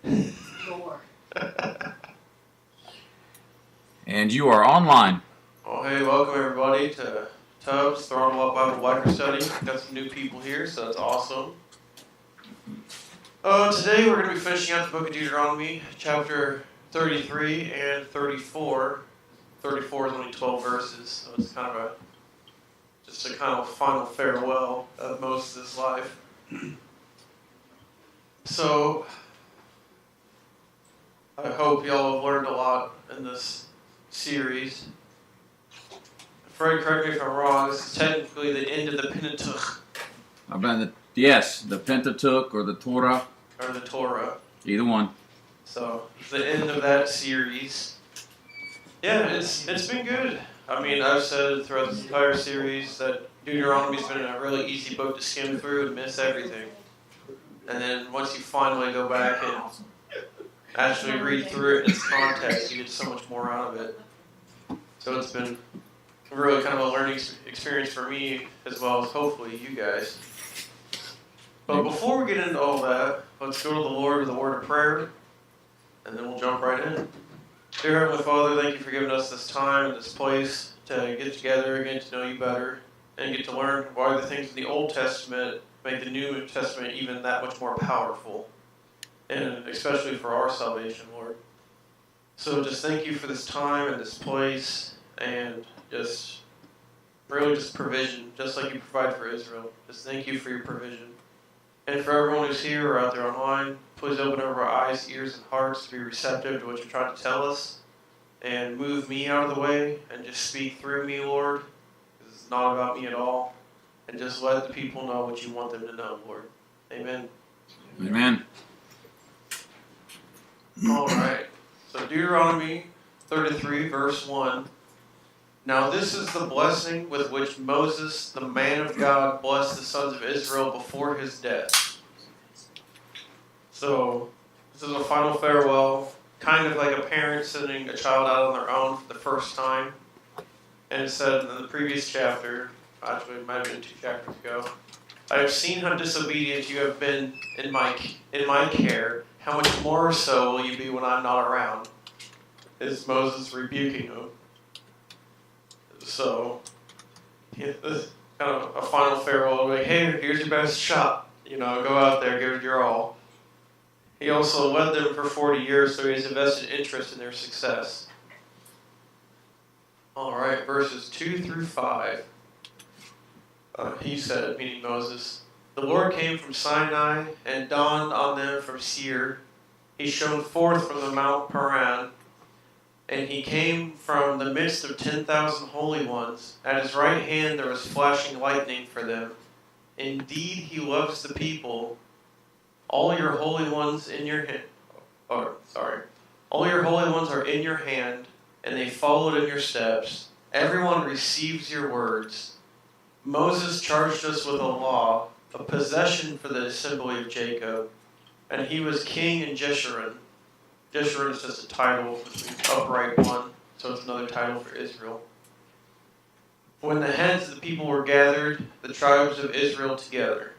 Lord. And you are online. Well, hey, welcome everybody to TUBBS, Throwing Up Bible Biker Study. Got some new people here, so that's awesome. Today we're going to be finishing out the book of Deuteronomy, chapter 33 and 34. 34 is only 12 verses, so it's kind of just a kind of final farewell of Moses' life. So, I hope y'all have learned a lot in this series. Fred, correct me if I'm wrong, this is technically the end of the Pentateuch. Yes, the Pentateuch or the Torah. Or the Torah. Either one. So, it's the end of that series. Yeah, it's been good. I mean, I've said throughout this entire series that Deuteronomy's been a really easy book to skim through and miss everything. And then once you finally go back and actually read through it in its context, you get so much more out of it. So it's been really kind of a learning experience for me as well as hopefully you guys. But before we get into all that, let's go to the Lord with a word of prayer, and then we'll jump right in. Dear Heavenly Father, thank you for giving us this time and this place to get together and get to know you better and get to learn why the things in the Old Testament make the New Testament even that much more powerful, and especially for our salvation, Lord. So just thank you for this time and this place, and just really just provision, just like you provide for Israel. Just thank you for your provision. And for everyone who's here or out there online, please open up our eyes, ears, and hearts to be receptive to what you're trying to tell us, and move me out of the way and just speak through me, Lord, because it's not about me at all. And just let the people know what you want them to know, Lord. Amen. Amen. All right. So Deuteronomy 33, verse 1. Now this is the blessing with which Moses, the man of God, blessed the sons of Israel before his death. So this is a final farewell, kind of like a parent sending a child out on their own for the first time. And it said in the previous chapter, actually it might have been 2 chapters ago, I have seen how disobedient you have been in my care. How much more so will you be when I'm not around? Is Moses rebuking him. So, yeah, this is kind of a final farewell. Like, hey, here's your best shot. You know, go out there, give it your all. He also led them for 40 years, so he has a vested interest in their success. All right, verses 2 through 5. He said, meaning Moses, the Lord came from Sinai and dawned on them from Seir. He shone forth from the Mount Paran, and he came from the midst of 10,000 holy ones. At his right hand there was flashing lightning for them. Indeed, he loves the people. All your holy ones in your hand. All your holy ones are in your hand, and they followed in your steps. Everyone receives your words. Moses charged us with a law, a possession for the assembly of Jacob, and he was king in Jeshurun. Jeshurun is just a title, which means upright one, so it's another title for Israel. When the heads of the people were gathered, the tribes of Israel together.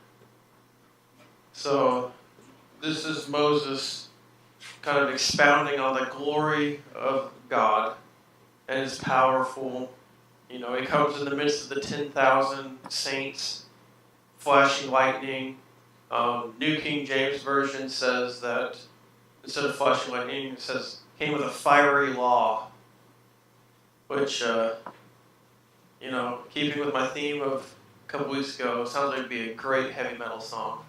So, this is Moses kind of expounding on the glory of God and his powerful. You know, he comes in the midst of the 10,000 saints, flashing lightning. New King James Version says that instead of flashing lightning, it says, came with a fiery law. Which, you know, keeping with my theme of a couple weeks ago, sounds like it'd be a great heavy metal song.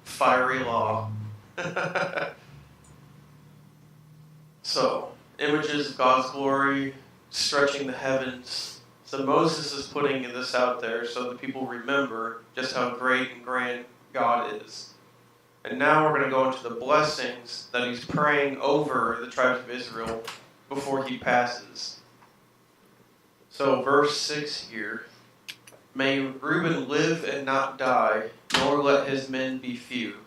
Fiery law. So, images of God's glory, stretching the heavens. So Moses is putting this out there so that people remember just how great and grand God is. And now we're going to go into the blessings that he's praying over the tribes of Israel before he passes. So verse 6 here. May Reuben live and not die, nor let his men be few.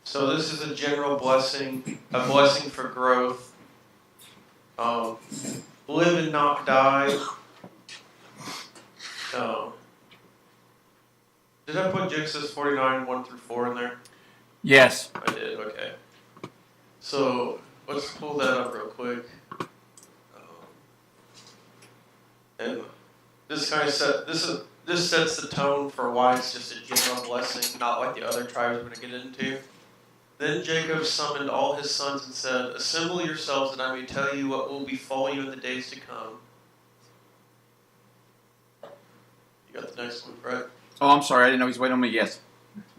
So this is a general blessing, a blessing for growth. Live and not die. Did I put Genesis 49, 1 through 4 in there? Yes. I did. So let's pull that up real quick. And this kind of this sets the tone for why it's just a general blessing, not like the other tribes we're going to get into. Then Jacob summoned all his sons and said, "Assemble yourselves, that I may tell you what will befall you in the days to come." You got the next one, right? Oh, I'm sorry. I didn't know he's waiting on me. Yes.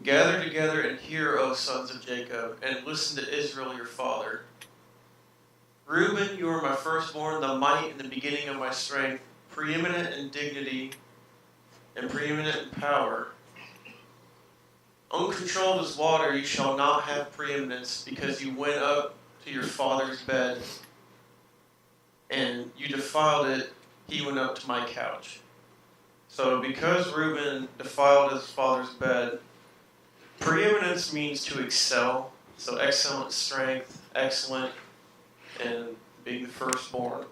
"Gather together and hear, O sons of Jacob, and listen to Israel your father. Reuben, you are my firstborn, the might and the beginning of my strength, preeminent in dignity and preeminent in power. Uncontrolled as water, you shall not have preeminence, because you went up to your father's bed, and you defiled it, he went up to my couch." So because Reuben defiled his father's bed, preeminence means to excel. So excellent strength, excellent, and being the firstborn.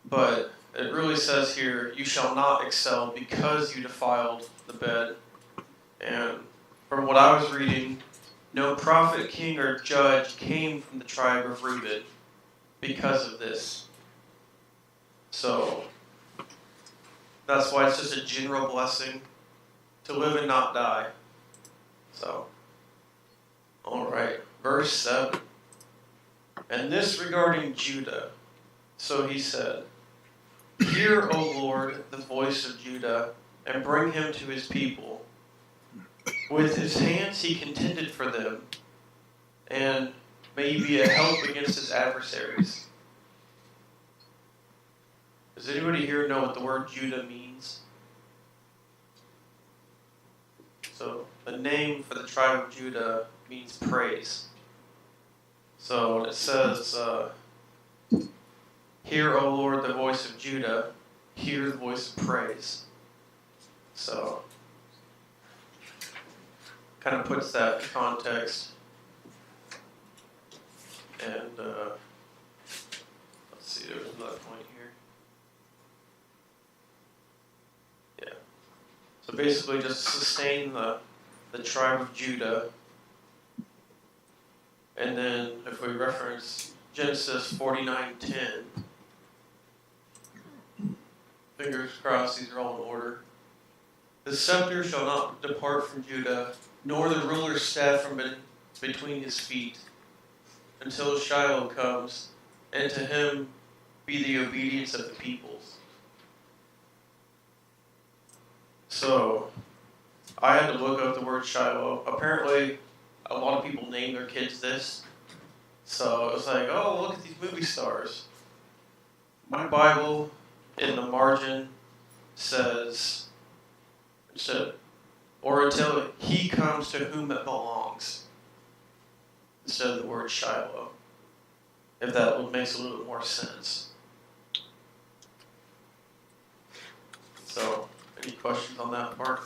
But it really says here, you shall not excel because you defiled the bed. And from what I was reading, no prophet, king, or judge came from the tribe of Reuben because of this. So that's why it's just a general blessing to live and not die. So, alright, verse 7. "And this regarding Judah. So he said, Hear, O Lord, the voice of Judah, and bring him to his people. With his hands he contended for them, and may he be a help against his adversaries." Does anybody here know what the word Judah means? So, the name for the tribe of Judah means praise. So, it says, "Hear, O Lord, the voice of Judah, hear the voice of praise." So, kind of puts that in context. And, let's see, there's another point here. Yeah. So basically just sustain the tribe of Judah. And then if we reference Genesis 49:10, fingers crossed these are all in order. "The scepter shall not depart from Judah, nor the ruler's staff from between his feet, until Shiloh comes, and to him be the obedience of the peoples." So, I had to look up the word Shiloh. Apparently, a lot of people name their kids this. So, it was like, oh, look at these movie stars. My Bible, in the margin, says, or until he comes to whom it belongs, instead of the word Shiloh, if that makes a little bit more sense. So, any questions on that part?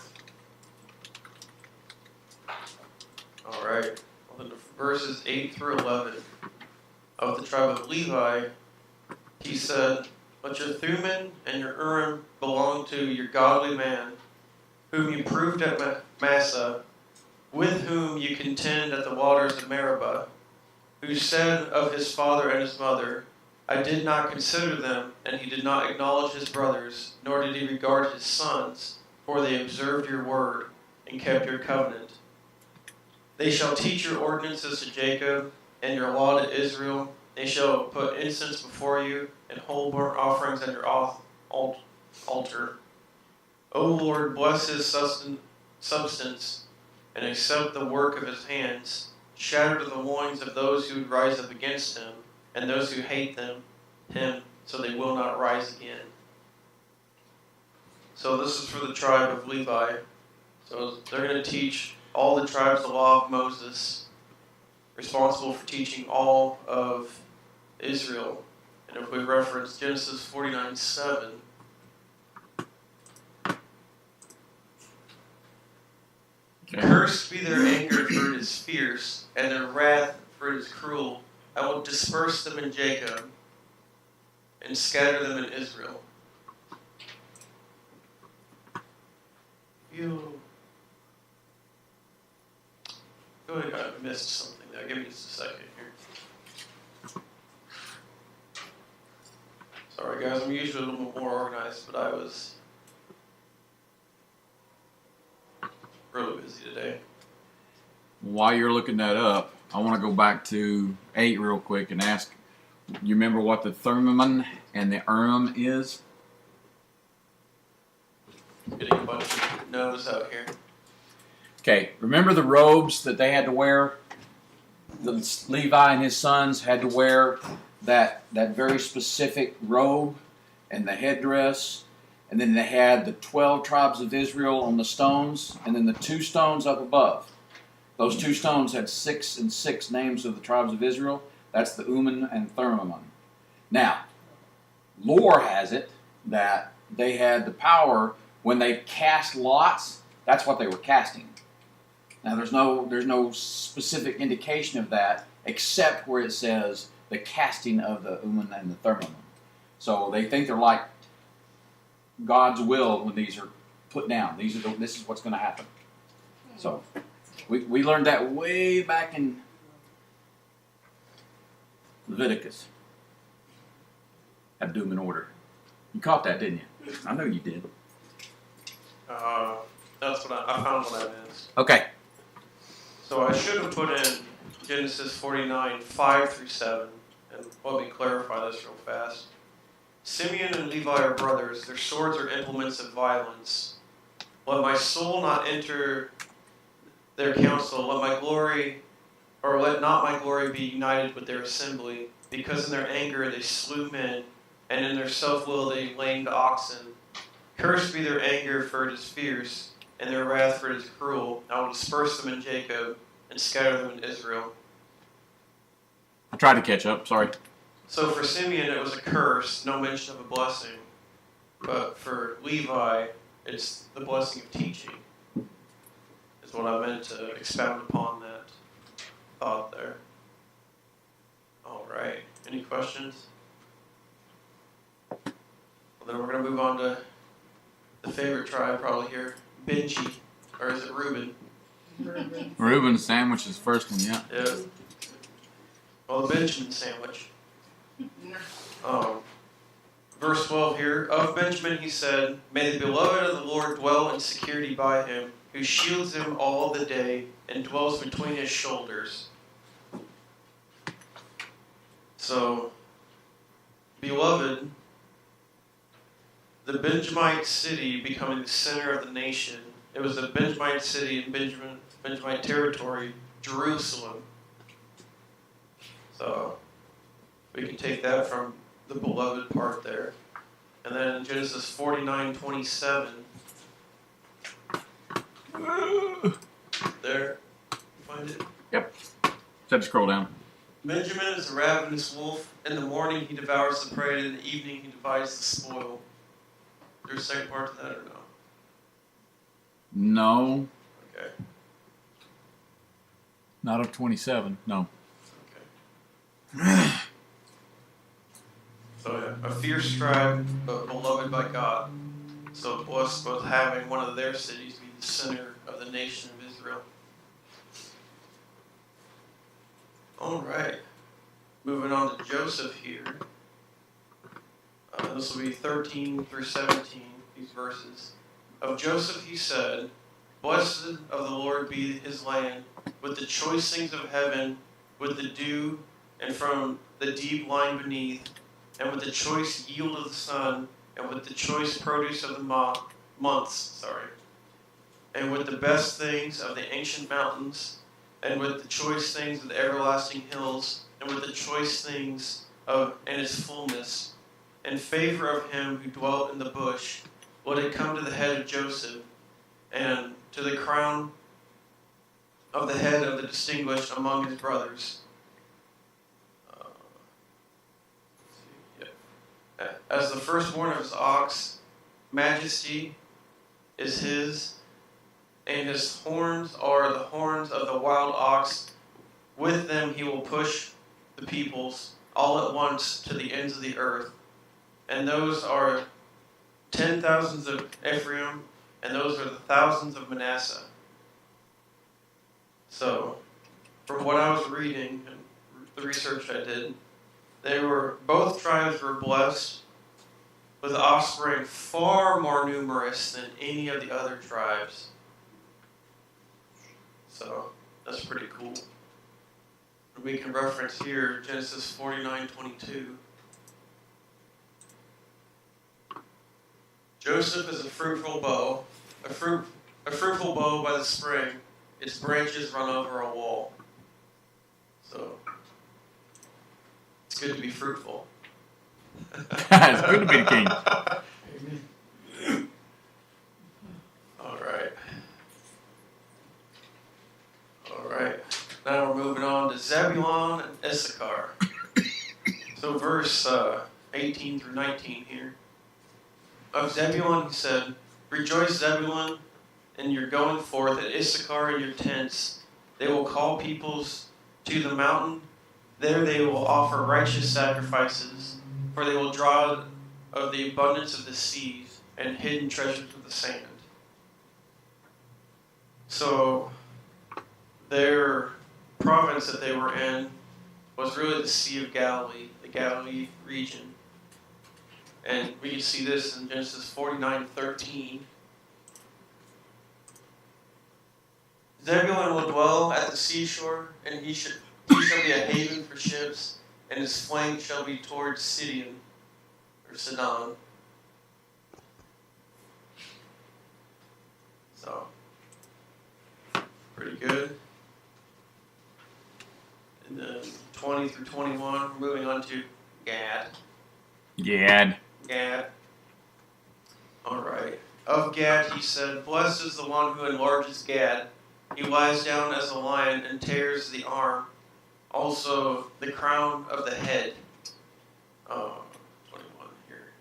Alright, well, then verses 8 through 11 of the tribe of Levi, he said, "Let your Thummim and your Urim belong to your godly man, whom you proved at Massa, with whom you contend at the waters of Meribah, who said of his father and his mother, I did not consider them, and he did not acknowledge his brothers, nor did he regard his sons, for they observed your word, and kept your covenant. They shall teach your ordinances to Jacob, and your law to Israel. They shall put incense before you, and whole burnt offerings at your altar. O Lord, bless his substance, and accept the work of his hands. Shatter the loins of those who would rise up against him, and those who hate him, so they will not rise again." So this is for the tribe of Levi. So they're going to teach all the tribes the law of Moses, responsible for teaching all of Israel. And if we reference Genesis 49:7, "Cursed be their anger, for it is fierce, and their wrath, for it is cruel. I will disperse them in Jacob, and scatter them in Israel." feel like I missed something there. Give me just a second here. Sorry guys, I'm usually a little bit more organized, but I was really busy today. While you're looking that up, I want to go back to 8 real quick and ask, you remember what the Thummim and the Urim is? Getting a bunch of no's out here. Okay, remember the robes that they had to wear? The Levi and his sons had to wear that very specific robe and the headdress, and then they had the 12 tribes of Israel on the stones, and then the 2 stones up above. Those 2 stones had 6 and 6 names of the tribes of Israel. That's the Urim and Thummim. Now, lore has it that they had the power when they cast lots. That's what they were casting. Now, there's no specific indication of that except where it says the casting of the Urim and the Thummim. So they think they're like God's will when these are put down. This is what's going to happen. So we learned that way back in Leviticus. Have to do them in order. You caught that, didn't you? I know you did. That's what I found what I missed. Okay. So I should have put in Genesis 49, 5 through 7, and let me clarify this real fast. Simeon and Levi are brothers. Their swords are implements of violence. Let my soul not enter their council. Let not my glory be united with their assembly. Because in their anger they slew men, and in their self-will they lamed oxen. Cursed be their anger, for it is fierce, and their wrath, for it is cruel. I will disperse them in Jacob, and scatter them in Israel. I tried to catch up, sorry. So for Simeon it was a curse, no mention of a blessing. But for Levi, it's the blessing of teaching, is what I meant to expound upon that thought there. Alright, any questions? Well, then we're going to move on to the favorite tribe probably here, Benji, or is it Reuben? Reuben's sandwich is first one, yeah. Yeah. Well, the Benjamin sandwich. Verse 12 here, of Benjamin he said, may the beloved of the Lord dwell in security by him, who shields him all the day and dwells between his shoulders. So, beloved, the Benjamite city becoming the center of the nation. It was the Benjamite city in Benjamite territory, Jerusalem. So, we can take that from the beloved part there. And then in Genesis 49:27, there, find it? Yep. Just scroll down. Benjamin is a ravenous wolf. In the morning he devours the prey, and in the evening he divides the spoil. Is there a second part to that or no? No. Okay. Not of 27, no. Okay. So yeah, a fierce tribe, but beloved by God. So blessed with having one of their cities be the center of the nation of Israel. Alright. Moving on to Joseph here. This will be 13 through 17, these verses. Of Joseph he said, blessed of the Lord be his land, with the choice things of heaven, with the dew, and from the deep lying beneath, and with the choice yield of the sun, and with the choice produce of the months, and with the best things of the ancient mountains, and with the choice things of the everlasting hills, and with the choice things of and its fullness, in favor of him who dwelt in the bush, let it come to the head of Joseph, and to the crown of the head of the distinguished among his brothers. As the firstborn of his ox, majesty is his, and his horns are the horns of the wild ox. With them he will push the peoples all at once to the ends of the earth. And those are 10,000s of Ephraim, and those are the thousands of Manasseh. So, from what I was reading and the research I did, both tribes were blessed with offspring far more numerous than any of the other tribes. So that's pretty cool. We can reference here Genesis 49:22. Joseph is a fruitful bow, a fruitful bow by the spring. Its branches run over a wall. So it's good to be fruitful. It's good to be the king. All right. Now we're moving on to Zebulon and Issachar. So verse 18 through 19 here. Of Zebulon he said, "Rejoice, Zebulon, in your going forth, at Issachar in your tents. They will call peoples to the mountain. There they will offer righteous sacrifices, for they will draw of the abundance of the seas and hidden treasures of the sand." So their province that they were in was really the Sea of Galilee, the Galilee region. And we can see this in Genesis 49:13. "Zebulun will dwell at the seashore, and he shall be a haven for ships, and his flank shall be towards Sidon, or Sidon." So, pretty good. And then 20 through 21, moving on to Gad. Gad. All right. Of Gad he said, "Blessed is the one who enlarges Gad. He lies down as a lion and tears the arm, also the crown of the head." 21 here.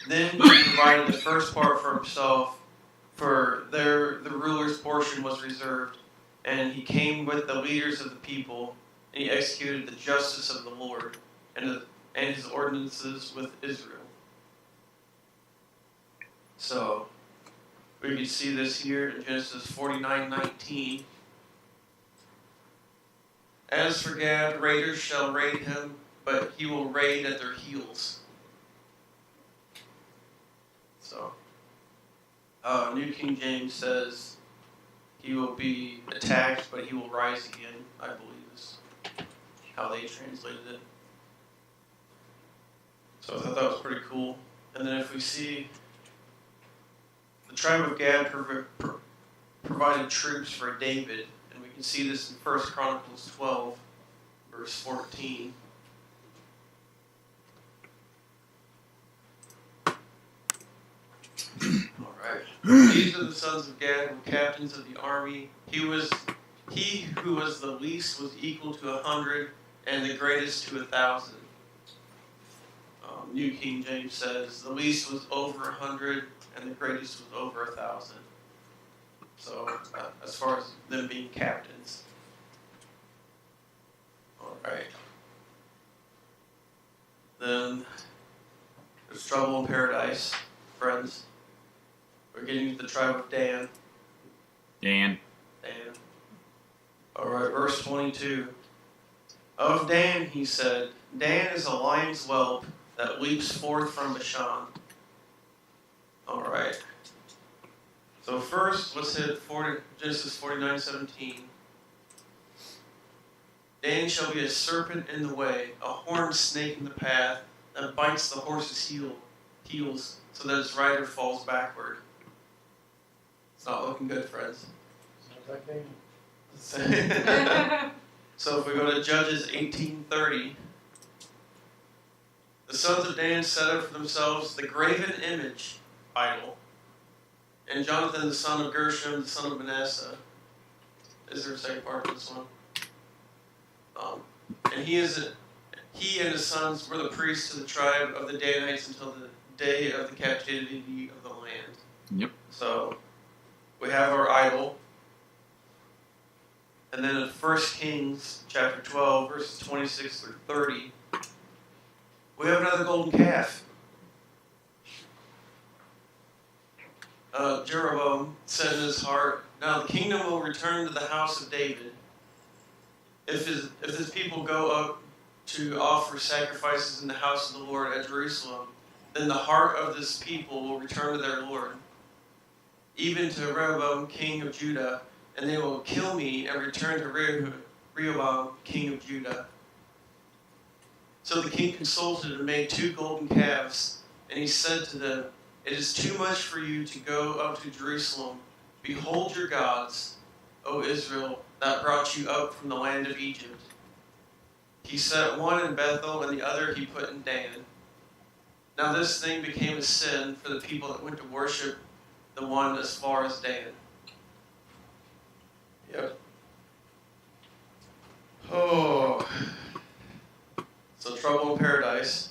"Then he provided the first part for himself, for there the ruler's portion was reserved. And he came with the leaders of the people, and he executed the justice of the Lord and his ordinances with Israel." So we can see this here in Genesis 49:19. "As for Gad, raiders shall raid him, but he will raid at their heels." So New King James says, "He will be attacked, but he will rise again," I believe is how they translated it. So I thought that was pretty cool. And then if we see the tribe of Gad provided troops for David, and we can see this in 1 Chronicles 12, verse 14. All right. "These are the sons of Gad, who were captains of the army. He who was the least was equal to 100, and the greatest to 1,000. New King James says, "The least was over 100, and the greatest was over 1,000. So, as far as them being captains. All right. Then there's trouble in paradise, friends. We're getting to the tribe of Dan. Dan. All right, verse 22. "Of Dan, he said, Dan is a lion's whelp that leaps forth from Bashan." All right. So first, let's hit Genesis 49:17. "Dan shall be a serpent in the way, a horned snake in the path, that bites the horse's heels, so that its rider falls backward." It's not looking good, friends. Sounds like they. So if we go to Judges 18:30, "The sons of Dan set up for themselves the graven image idol, and Jonathan the son of Gershom, the son of Manasseh." Is there a second part to this one? "And he and his sons were the priests of the tribe of the Danites until the day of the captivity of the land." Yep. So we have our idol. And then in 1 Kings chapter 12, verses 26 through 30, we have another golden calf. Jeroboam said in his heart, Now the kingdom will return to the house of David. If his people go up to offer sacrifices in the house of the Lord at Jerusalem, then the heart of this people will return to their Lord, even to Rehoboam, king of Judah, and they will kill me and return to Rehoboam, king of Judah. So the king consulted and made 2 golden calves, and he said to them, "It is too much for you to go up to Jerusalem. Behold your gods, O Israel, that brought you up from the land of Egypt." He set one in Bethel, and the other he put in Dan. Now this thing became a sin for the people that went to worship the one as far as Dan. Yep. Oh. So trouble in paradise.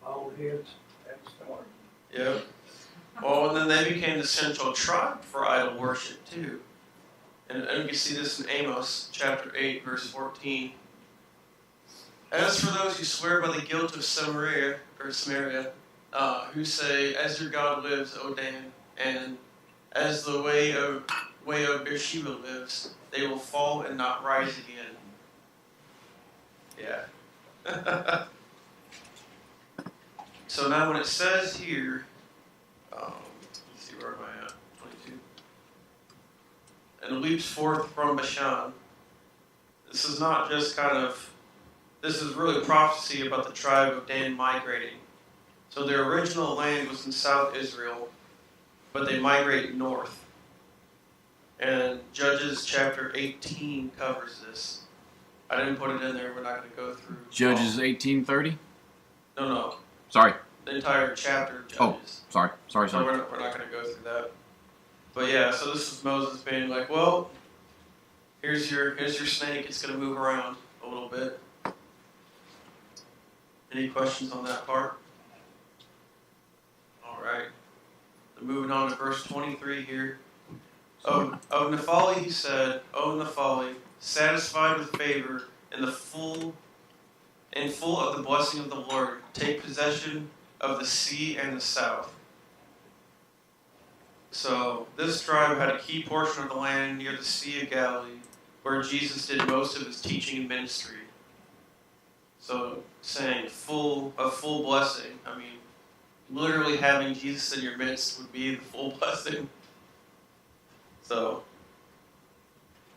Bald heads at the start. Yep. Oh, and then they became the central tribe for idol worship too. And you can see this in Amos chapter 8, verse 14. As for those who swear by the guilt of Samaria, who say, "As your God lives, O Dan," and "As the way of Beersheba lives, they will fall and not rise again." Yeah. So now when it says here, let's see, where am I at? 22. "And leaps forth from Bashan." This is not just this is really prophecy about the tribe of Dan migrating. So their original land was in South Israel, but they migrate north. And Judges chapter 18 covers this. I didn't put it in there, we're not going to go through. Judges 18:30? No. Sorry. The entire chapter of Judges. Oh, sorry. So we're not going to go through that. But yeah, so this is Moses being like, well, here's your snake, it's going to move around a little bit. Any questions on that part? All right. Then moving on to verse 23 here. Of Naphtali he said, "O Naphtali, satisfied with favor and full of the blessing of the Lord, take possession of the sea and the south." So this tribe had a key portion of the land near the Sea of Galilee, where Jesus did most of his teaching and ministry. So saying full blessing, I mean, literally having Jesus in your midst would be the full blessing. So,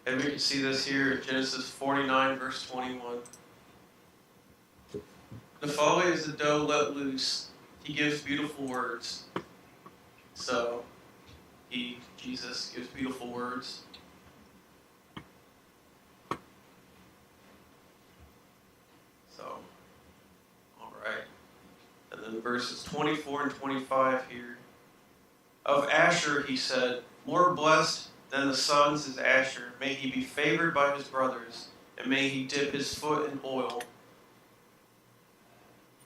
and we can see this here in Genesis 49, verse 21. "Naphtali is the doe let loose. He gives beautiful words." So, Jesus, gives beautiful words. So, all right. And then verses 24 and 25 here. "Of Asher he said, more blessed than the sons is Asher. May he be favored by his brothers, and may he dip his foot in oil.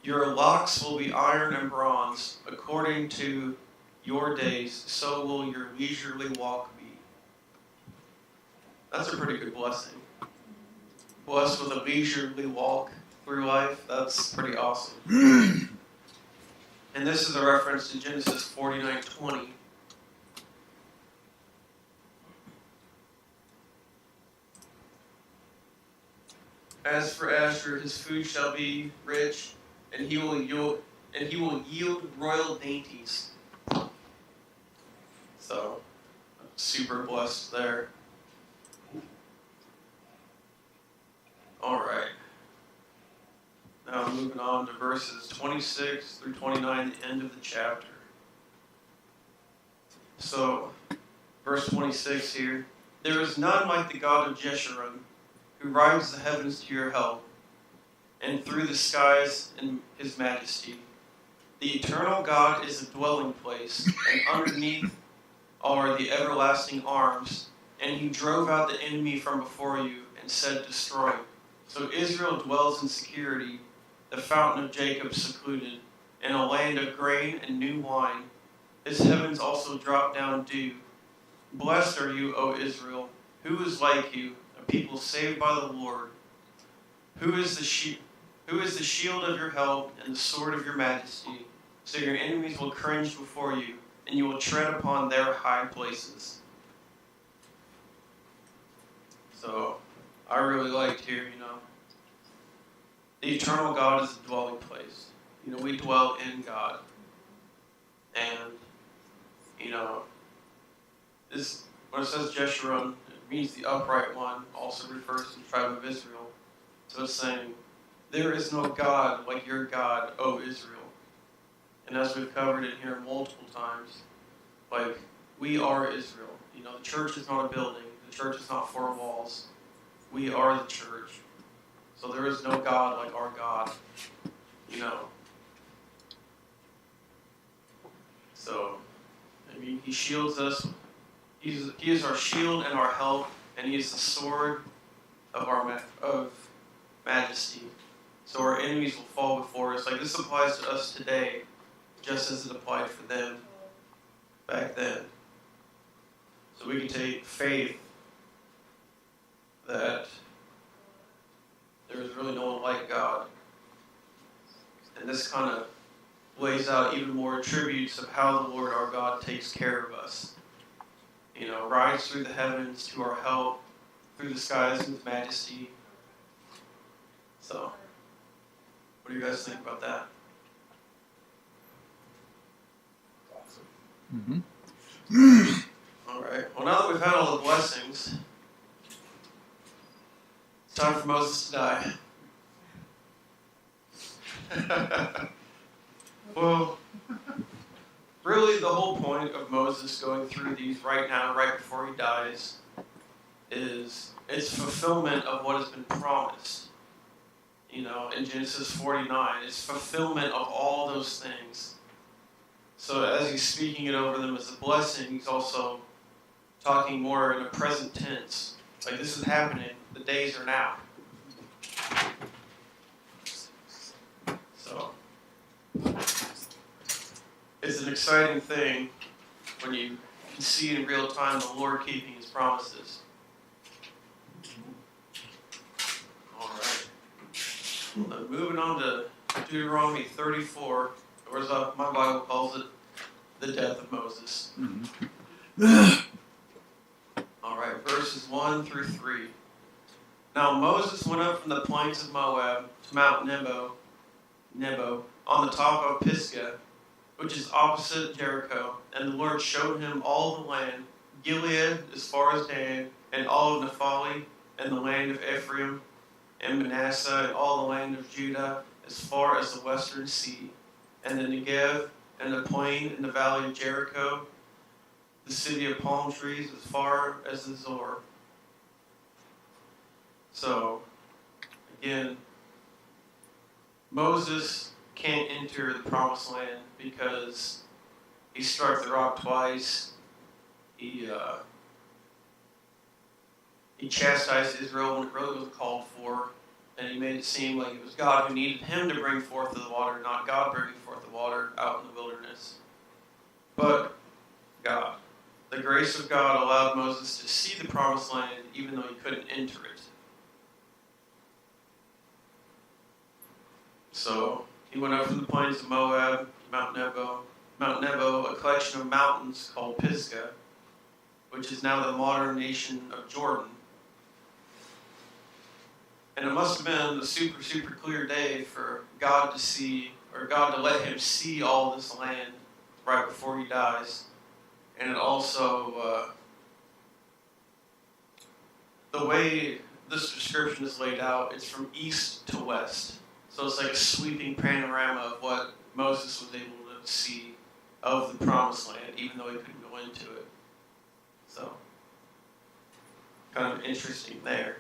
Your locks will be iron and bronze. According to your days, so will your leisurely walk be." That's a pretty good blessing. Blessed with a leisurely walk through life. That's pretty awesome. And this is a reference to Genesis 49:20. "As for Asher, his food shall be rich, and he will yield royal dainties." So, super blessed there. All right. Now moving on to verses 26 through 29, the end of the chapter. So, verse 26 here. "There is none like the God of Jeshurun, who rides the heavens to your help, and through the skies in his majesty. The eternal God is a dwelling place, and underneath are the everlasting arms, and he drove out the enemy from before you and said, 'Destroy.' So Israel dwells in security, the fountain of Jacob secluded, in a land of grain and new wine. His heavens also drop down dew. Blessed are you, O Israel. Who is like you, a people saved by the Lord? Who is the shield of your help and the sword of your majesty? So your enemies will cringe before you, and you will tread upon their high places." I really liked here, the eternal God is a dwelling place. We dwell in God. And, this, when it says Jeshurun, it means the upright one, also refers to the tribe of Israel. So it's saying, there is no God like your God, O Israel. And as we've covered it here multiple times, like, we are Israel. The church is not a building. The church is not four walls. We are the church. So there is no God like our God. So, he shields us. He is our shield and our help, and he is the sword of majesty. So our enemies will fall before us. Like, this applies to us today, just as it applied for them back then. So we can take faith that there is really no one like God. And this kind of lays out even more attributes of how the Lord our God takes care of us. Rides through the heavens to our help, through the skies with majesty. So, what do you guys think about that? Mm-hmm. All right. Well, now that we've had all the blessings, it's time for Moses to die. Well, really the whole point of Moses going through these right now, right before he dies, is it's fulfillment of what has been promised. In Genesis 49, it's fulfillment of all those things. So as he's speaking it over them as a blessing, he's also talking more in a present tense. Like, this is happening. The days are now. So, it's an exciting thing when you can see in real time the Lord keeping his promises. All right. Well, then moving on to Deuteronomy 34, or as my Bible calls it, the death of Moses. All right, verses 1 through 3. Now Moses went up from the plains of Moab to Mount Nebo, on the top of Pisgah, which is opposite Jericho, and the Lord showed him all the land, Gilead as far as Dan, and all of Naphtali, and the land of Ephraim, and Manasseh, and all the land of Judah, as far as the western sea, and the Negev, and the plain in the valley of Jericho, the city of palm trees, as far as the Zor. So, again, Moses can't enter the promised land because he struck the rock twice. He chastised Israel when it really was called for, and he made it seem like it was God who needed him to bring forth the water, not God bringing forth the water out in the wilderness. But God. The grace of God allowed Moses to see the promised land even though he couldn't enter it. So he went up from the plains of Moab, Mount Nebo, a collection of mountains called Pisgah, which is now the modern nation of Jordan. And it must have been a super, super clear day for God to see, or God to let him see all this land right before he dies. And it also, the way this description is laid out, it's from east to west. So it's like a sweeping panorama of what Moses was able to see of the promised land, even though he couldn't go into it. So, kind of interesting there.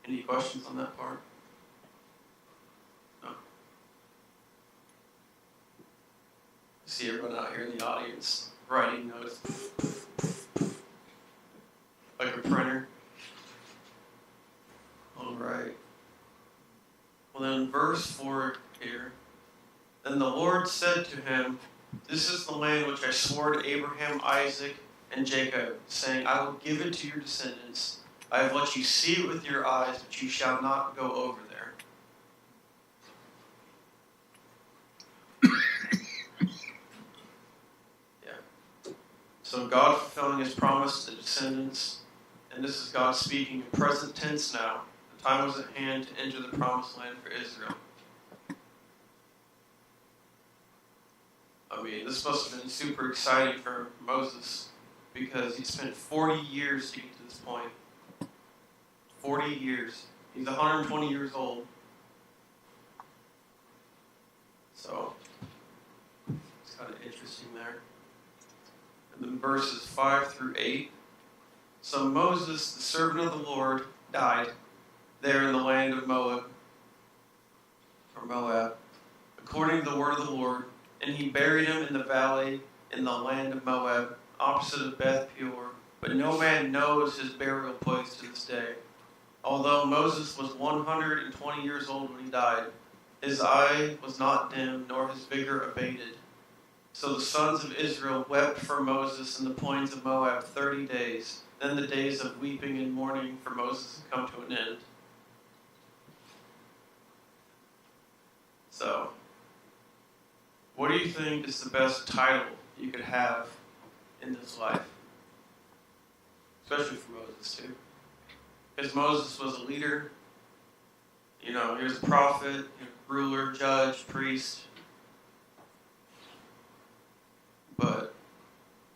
Any questions on that part? No? See everyone out here in the audience writing notes. Like a printer. All right. Well, then verse 4 here. Then the Lord said to him, "This is the land which I swore to Abraham, Isaac, and Jacob, saying, I will give it to your descendants. I have let you see it with your eyes, but you shall not go over there." Yeah. So God fulfilling his promise to the descendants, and this is God speaking in present tense now. The time was at hand to enter the promised land for Israel. I mean, this must have been super exciting for Moses because he spent 40 years to get to this point. 40 years. He's 120 years old. So, it's kind of interesting there. And then verses 5 through 8. So Moses, the servant of the Lord, died there in the land of Moab, according to the word of the Lord, and he buried him in the valley in the land of Moab, opposite of Beth Peor. But no man knows his burial place to this day. Although Moses was 120 years old when he died, his eye was not dim, nor his vigor abated. So the sons of Israel wept for Moses in the plains of Moab 30 days. Then the days of weeping and mourning for Moses had come to an end. So, what do you think is the best title you could have in this life? Especially for Moses, too. Because Moses was a leader. You know, he was a prophet, ruler, judge, priest. But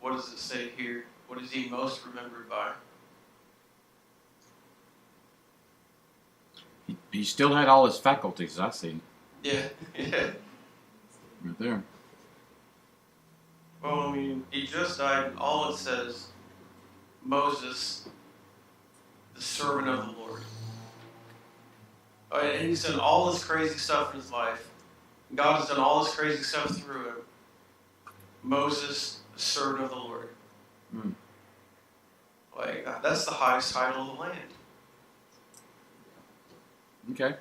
what does it say here? What is he most remembered by? He still had all his faculties, I see. Yeah. Right there. Well, I mean, he just died, and all it says, Moses, the servant of the Lord. And he's done all this crazy stuff in his life. God has done all this crazy stuff through him. Moses, the servant of the Lord. Mm. Like, that's the highest title of the land. Okay.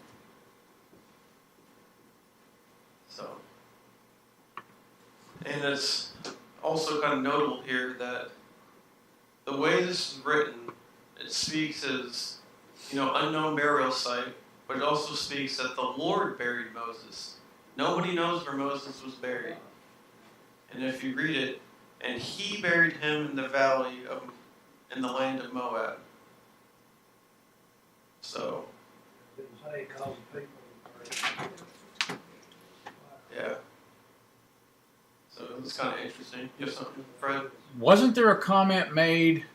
So, and it's also kind of notable here that the way this is written, it speaks as, unknown burial site, but it also speaks that the Lord buried Moses. Nobody knows where Moses was buried. And if you read it, and he buried him in the valley in the land of Moab. So, Didn't say it caused people. yeah. So it's kind of interesting. You have something, Fred? Wasn't there a comment made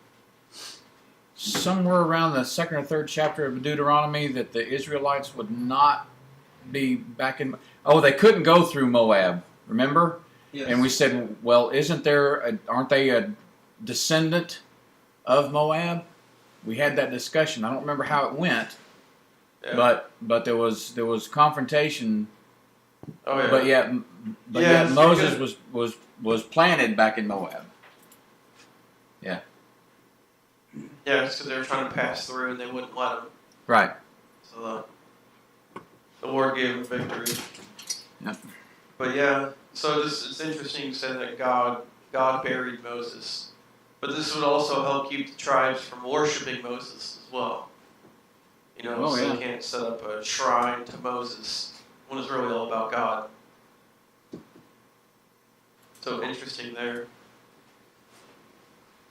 somewhere around the second or third chapter of Deuteronomy that the Israelites would not be back in? Oh, they couldn't go through Moab. Remember? Yes. And we said, well, aren't they a descendant of Moab? We had that discussion. I don't remember how it went, Yeah. but there was confrontation. Oh yeah. But Yeah, yet Moses was planted back in Moab. Yeah. Yeah, it's because they were trying to pass through and they wouldn't let them. Right. So the Lord gave them victory. Yep. But yeah, so it's interesting to say that God buried Moses. But this would also help keep the tribes from worshiping Moses as well. So they can't set up a shrine to Moses when it's really all about God. So interesting there.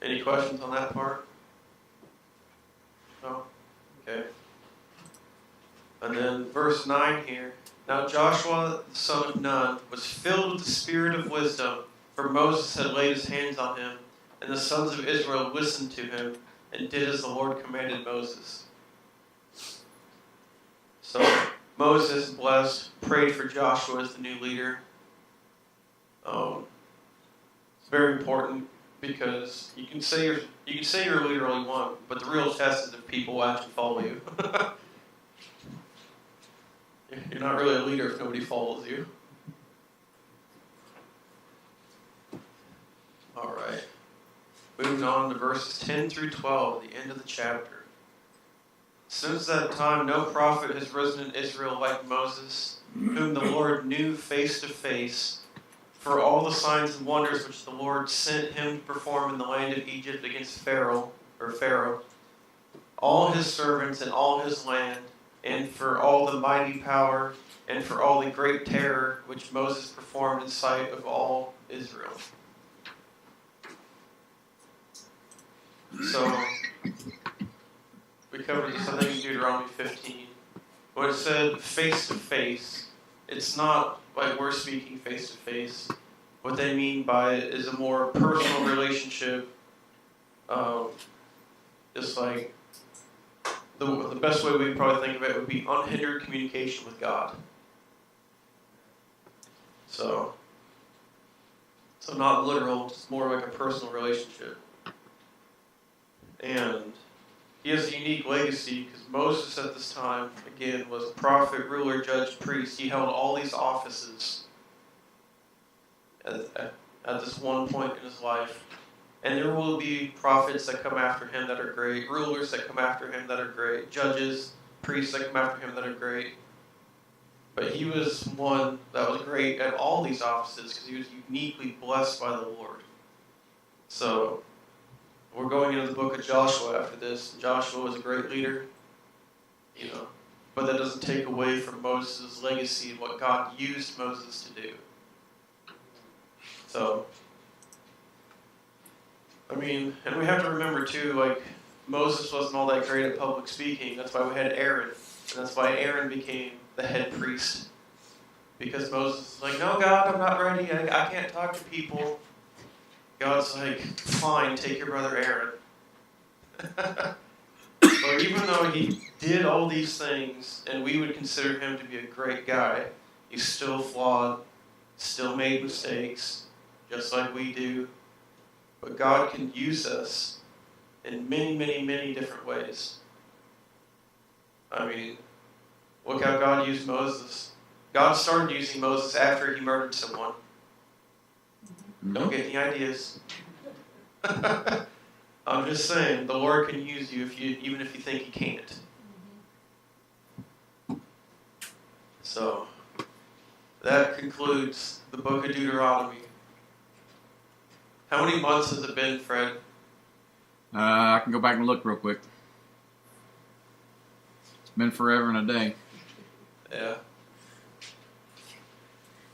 Any questions on that part? No? Okay. And then verse 9 here. Now Joshua, the son of Nun, was filled with the spirit of wisdom, for Moses had laid his hands on him, and the sons of Israel listened to him, and did as the Lord commanded Moses. So Moses, blessed, prayed for Joshua as the new leader. It's very important because you can say you're a leader all you want, but the real test is if people will actually follow you. You're not really a leader if nobody follows you. All right. Moving on to verses 10 through 12, the end of the chapter. Since that time, no prophet has risen in Israel like Moses, whom the Lord knew face to face, for all the signs and wonders which the Lord sent him to perform in the land of Egypt against Pharaoh, all his servants and all his land, and for all the mighty power, and for all the great terror which Moses performed in sight of all Israel. So, We covered this, I think, in Deuteronomy 15. When it said face to face, it's not like we're speaking face to face. What they mean by it is a more personal relationship. Just like the best way we probably think of it would be unhindered communication with God. So not literal, just more like a personal relationship. And he has a unique legacy because Moses at this time, again, was a prophet, ruler, judge, priest. He held all these offices at this one point in his life. And there will be prophets that come after him that are great, rulers that come after him that are great, judges, priests that come after him that are great. But he was one that was great at all these offices because he was uniquely blessed by the Lord. So we're going into the book of Joshua after this. Joshua was a great leader, but that doesn't take away from Moses' legacy and what God used Moses to do. So, and we have to remember too, like, Moses wasn't all that great at public speaking. That's why we had Aaron. And that's why Aaron became the head priest. Because Moses was like, no, God, I'm not ready. I can't talk to people. God's like, fine, take your brother Aaron. But even though he did all these things, and we would consider him to be a great guy, he's still flawed, still made mistakes, just like we do. But God can use us in many, many, many different ways. Look how God used Moses. God started using Moses after he murdered someone. Don't get any ideas. I'm just saying, the Lord can use you even if you think He can't. So, that concludes the book of Deuteronomy. How many months has it been, Fred? I can go back and look real quick. It's been forever and a day. Yeah.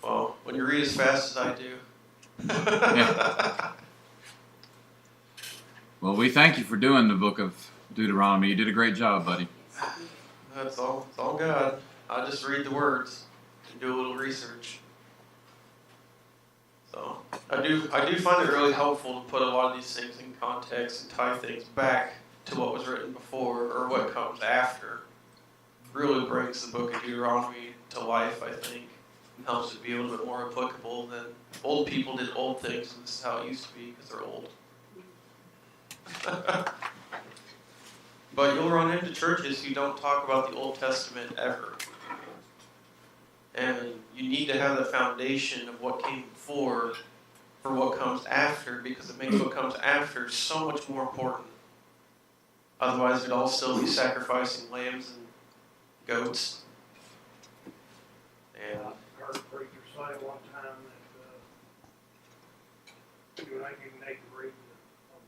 Well, when you read as fast as I do. Yeah. Well, we thank you for doing the book of Deuteronomy. You did a great job, buddy. That's all. It's all God. I just read the words and do a little research. So I do find it really helpful to put a lot of these things in context and tie things back to what was written before or what comes after. Really brings the book of Deuteronomy to life, I think, and helps it be a little bit more applicable than old people did old things, and this is how it used to be because they're old. But you'll run into churches who don't talk about the Old Testament ever. And you need to have the foundation of what came before for what comes after, because it makes what comes after so much more important. Otherwise, we'd all still be sacrificing lambs and goats. And I heard a preacher say one time that you ain't even need to read the Old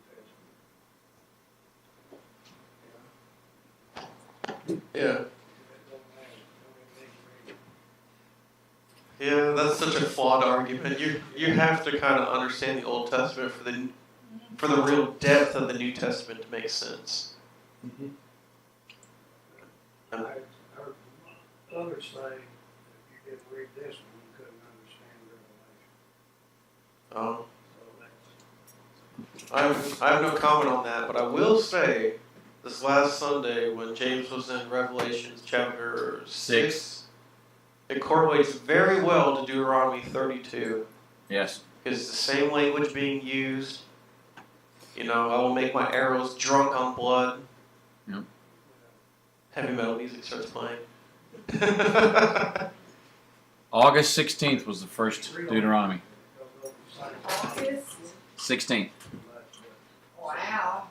Testament. yeah. Yeah, that's such a flawed argument. You have to kind of understand the Old Testament for the real depth of the New Testament to make sense. I heard others say that if you didn't read this one, you couldn't understand Revelation. I have no comment on that, but I will say this last Sunday when James was in Revelation chapter 6, it correlates very well to Deuteronomy 32. Yes. Because it's the same language being used. I will make my arrows drunk on blood. Yep. Heavy metal music starts playing. August 16th was the first Deuteronomy. August? 16th. Wow.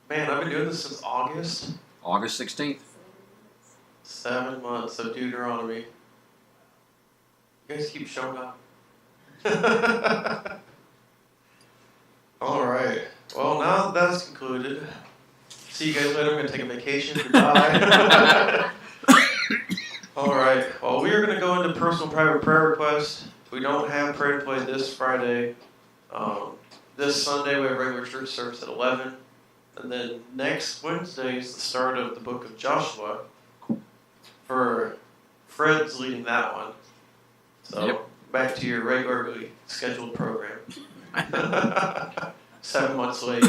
Man, I've been doing this since August. August 16th. 7 months of Deuteronomy. You guys keep showing up. Alright. Well, now that that's concluded. See you guys later. I'm going to take a vacation. Goodbye. Alright. Well, we are going to go into personal private prayer requests. We don't have prayer to play this Friday. This Sunday we have regular church service at 11. And then next Wednesday is the start of the book of Joshua. For Fred's leading that one. So Yep. back to your regularly scheduled program. 7 months late.